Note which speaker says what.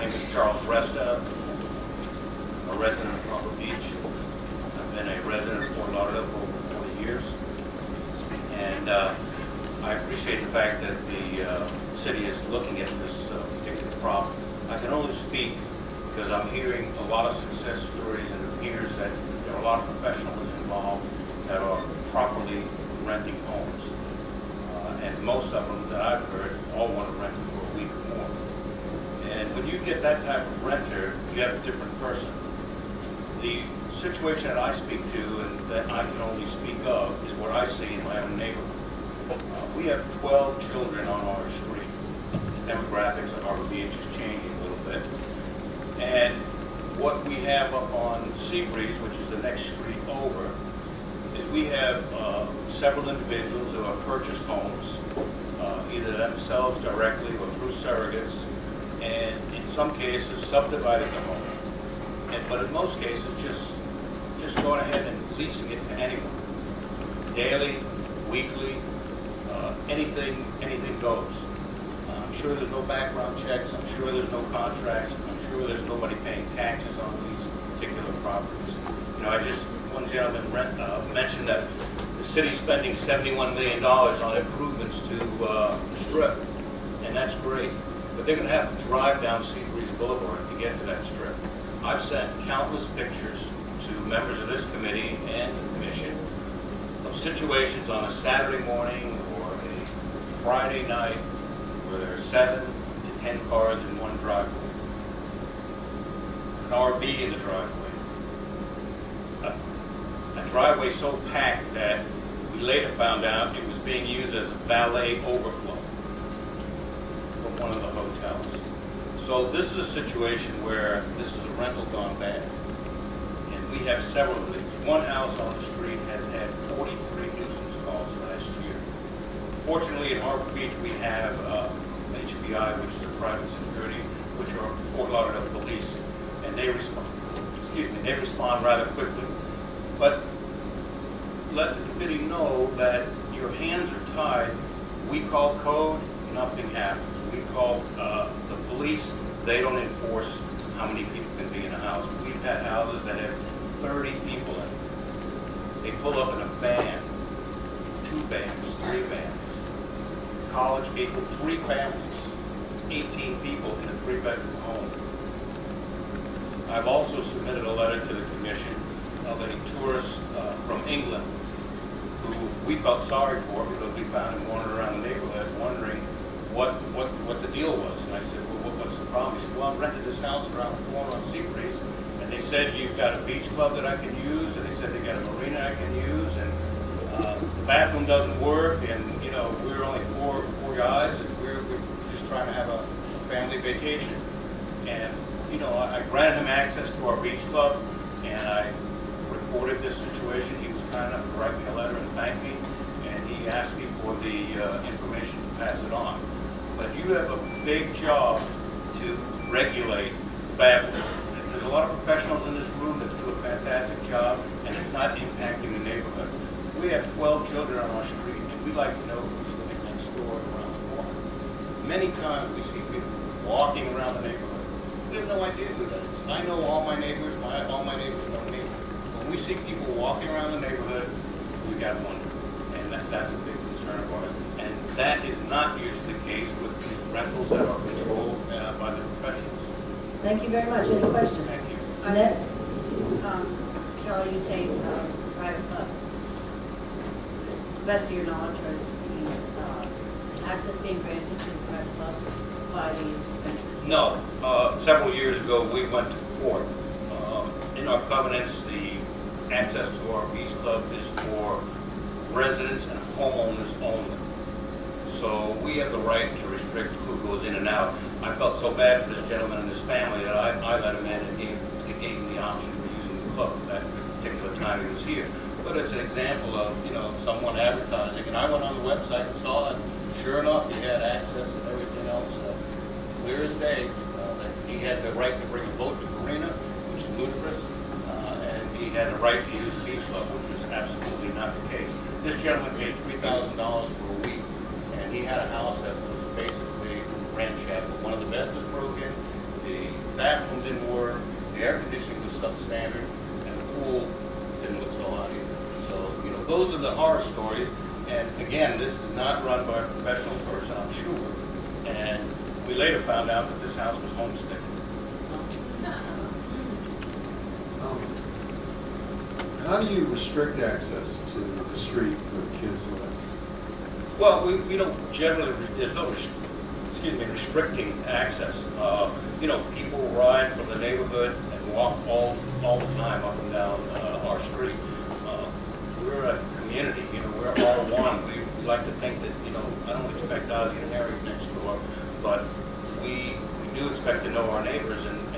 Speaker 1: name is Charles Resta, a resident of Palm Beach. I've been a resident of Fort Lauderdale for over 40 years. And I appreciate the fact that the city is looking at this particular problem. I can only speak because I'm hearing a lot of success stories, and it appears that there are a lot of professionals involved that are properly renting homes. And most of them that I've heard all want to rent for a week or more. And when you get that type of renter, you have a different person. The situation that I speak to and that I can only speak of is what I see in my own neighborhood. We have 12 children on our street. The demographics of Harbor Beach is changing a little bit. And what we have up on Seabreeze, which is the next street over, is we have several individuals who have purchased homes, either themselves directly or through surrogates, and in some cases subdivided the home. But in most cases, just going ahead and leasing it to anyone. Daily, weekly, anything goes. I'm sure there's no background checks. I'm sure there's no contracts. I'm sure there's nobody paying taxes on these particular properties. You know, one gentleman mentioned that the city's spending $71 million on improvements to the Strip, and that's great. But they're going to have to drive down Seabreeze Boulevard to get to that Strip. I've sent countless pictures to members of this committee and the commission of situations on a Saturday morning or a Friday night where there are 7 to 10 cars in one driveway, an RV in the driveway, a driveway so packed that we later found out it was being used as a valet overflow from one of the hotels. So this is a situation where this is a rental gone bad. And we have several of these. One house on the street has had 43 nuisance calls last year. Fortunately, in Harbor Beach, we have HPI, which is a private security, which are Fort Lauderdale police, and they respond rather quickly. But let the committee know that your hands are tied. We call code, nothing happens. We call the police, they don't enforce how many people can be in a house. We've had houses that have 30 people in it. They pull up in a van, 2 vans, 3 vans. College people, 3 families, 18 people in a 3-bedroom home. I've also submitted a letter to the commission of a tourist from England who we felt sorry for because we found him wandering around the neighborhood wondering what the deal was. And I said, well, what's the problem? He said, well, I'm renting this house around the corner on Seabreeze, and they said you've got a beach club that I can use, and they said they got a marina I can use, and the bathroom doesn't work, and you know, we're only four guys, and we're just trying to have a family vacation. And you know, I granted him access to our beach club, and I reported this situation. He was kind enough to write me a letter and thank me, and he asked me for the information to pass it on. But you have a big job to regulate bad ones. There's a lot of professionals in this room that do a fantastic job, and it's not impacting the neighborhood. We have 12 children on our street, and we like to know who's living next door and around the corner. Many times we see people walking around the neighborhood. We have no idea who that is. I know all my neighbors, all my neighbors know me. When we see people walking around the neighborhood, we got one. And that's a big concern of ours. And that is not usually the case with these rentals that are controlled by the professionals.
Speaker 2: Thank you very much. Any questions?
Speaker 1: Thank you.
Speaker 2: Annette?
Speaker 3: Charlie, you say private club. To the best of your knowledge, was the access being granted to the private club by these renters?
Speaker 1: No. Several years ago, we went to court. In our covenants, the access to our beach club is for residents and homeowners only. So we have the right to restrict who goes in and out. I felt so bad for this gentleman and his family that I let him in and gave him the option for using the club at that particular time he was here. But it's an example of, you know, someone advertising. And I went on the website and saw it. Sure enough, he had access and everything else. Clear as day, that he had the right to bring a boat to the marina, which is ludicrous. And he had the right to use the beach club, which is absolutely not the case. This gentleman paid $3,000 for a week, and he had a house that was basically ramshackle. One of the beds was broken, the didn't work, the air conditioning was substandard, and the pool didn't look so hot either. So, you know, those are the horror stories. And again, this is not run by a professional person, I'm sure. And we later found out that this house was homesteaded.
Speaker 4: How do you restrict access to the street where kids live?
Speaker 1: Well, we don't generally, there's no, restricting access. You know, people ride from the neighborhood and walk all the time up and down our street. We're a community, you know, we're all one. We like to think that, you know, I don't expect Ozzie and Harry next door, but we do expect to know our neighbors, and